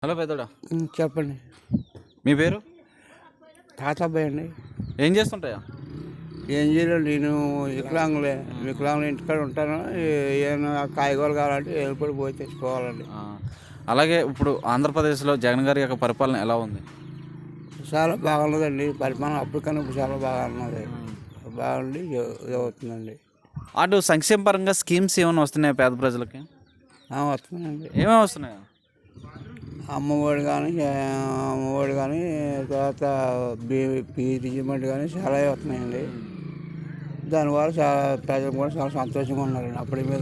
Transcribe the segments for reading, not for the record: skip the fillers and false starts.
Hello పెద్దోడా, చెప్పండి. మీ పేరు? తాతాబాయ్ అండి. ఏం చేస్తుంటాయా? ఏం చేయలేదు, నేను వికలాంగుల ఇంటికాడ ఉంటాను. ఏమైనా కాయగూరలు కావాలంటే వెళ్ళిపోయి పోయి తెచ్చుకోవాలండి. అలాగే ఇప్పుడు ఆంధ్రప్రదేశ్లో జగన్ గారి యొక్క పరిపాలన ఎలా ఉంది? చాలా బాగున్నదండి పరిపాలన. అప్పటికన్నా ఇప్పుడు చాలా బాగా ఉన్నది. బాగుండి అవుతుందండి. అటు సంక్షేమ పరంగా స్కీమ్స్ ఏమైనా వస్తున్నాయా పేద ప్రజలకి? వస్తుందండి. ఏమేమి వస్తున్నాయా? అమ్మఒడి కానీ తర్వాత పీజీమెంట్ కానీ చాలా వస్తున్నాయండి. దానివల్ల చాలా ప్రజలు కూడా చాలా సంతోషంగా ఉన్నారండి. అప్పటికే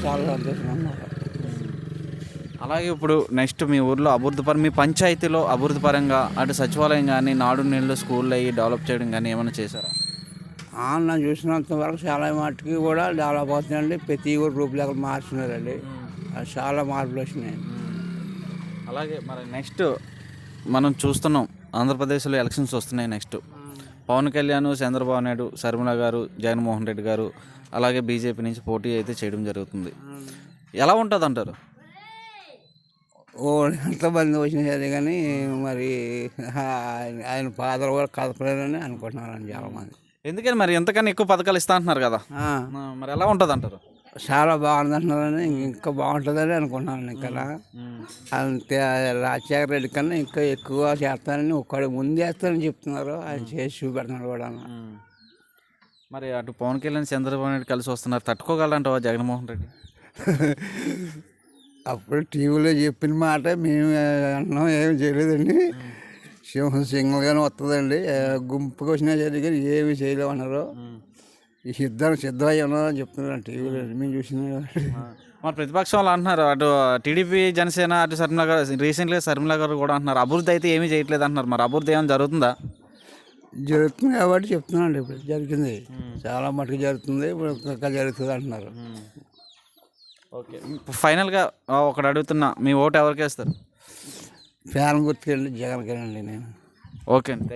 చాలా సంతోషంగా ఉన్నారు. అలాగే ఇప్పుడు నెక్స్ట్ మీ ఊర్లో మీ పంచాయతీలో అభివృద్ధి పరంగా అటు సచివాలయం కానీ నాడు నీళ్ళు స్కూళ్ళు అవి డెవలప్ చేయడం కానీ ఏమైనా చేశారా? నన్ను చూసినంత వరకు చాలా మట్టుకి కూడా డెవలప్ అవుతుందండి. ప్రతి ఊరు రూపులేఖలు మార్చున్నారండి. చాలా మార్పులు వచ్చినాయి. అలాగే మరి నెక్స్ట్ మనం చూస్తున్నాం, ఆంధ్రప్రదేశ్లో ఎలక్షన్స్ వస్తున్నాయి. నెక్స్ట్ పవన్ కళ్యాణ్, చంద్రబాబు నాయుడు, శర్మిల గారు, జగన్మోహన్ రెడ్డి గారు అలాగే బీజేపీ నుంచి పోటీ అయితే చేయడం జరుగుతుంది. ఎలా ఉంటుంది అంటారు? ఎంతమంది వచ్చినా సరే కానీ మరి ఆయన పాత్ర కూడా కదపలేదని అనుకుంటున్నారండి చాలామంది. ఎందుకని మరి ఎంతకన్నా ఎక్కువ పథకాలు ఇస్తా అంటున్నారు కదా, మరి ఎలా ఉంటుంది అంటారు? చాలా బాగుంది అంటున్నారని, ఇంకా బాగుంటుందని అనుకుంటున్నాను. ఇంకా అంతే, రాజశేఖర రెడ్డి కన్నా ఇంకా ఎక్కువ చేస్తానని ఒక్కడి ముందు చేస్తానని చెప్తున్నారు. ఆయన చేసి చూపెడుతున్నాడు కూడా. మరి అటు పవన్ కళ్యాణ్, చంద్రబాబు నాయుడు కలిసి వస్తున్నారు, తట్టుకోగలంటావా జగన్మోహన్ రెడ్డి? అప్పుడు టీవీలో చెప్పిన మాట మేము అంటున్నాం, ఏమి చేయలేదండి. సింగల్గానే వస్తుందండి, గుంపుకి వచ్చినా సరే కానీ ఏమి చేయలేమన్నారు. ఇద్దరు సిద్ధమై ఉన్నారని చెప్తున్నారు టీవీలో మేము చూసిన. మరి ప్రతిపక్షం వాళ్ళు అంటున్నారు, అటు టీడీపీ, జనసేన, అటు శర్మిల గారు, రీసెంట్గా శర్మిల గారు కూడా అంటున్నారు అభివృద్ధి అయితే ఏమీ చేయట్లేదు అంటున్నారు. మరి అభివృద్ధి ఏమైనా జరుగుతుందా? జరుగుతుంది కాబట్టి చెప్తున్నానండి. ఇప్పుడు జరిగింది, చాలా మటుకు జరుగుతుంది, ఇప్పుడు ఇంకా జరుగుతుంది అంటున్నారు. ఓకే, ఫైనల్గా ఒకటి అడుగుతున్నా, మీ ఓటు ఎవరికి వేస్తారు? ఫ్యాన్ గుర్తుకెళ్ళి జగన్కేనండి నేను. ఓకే అండి.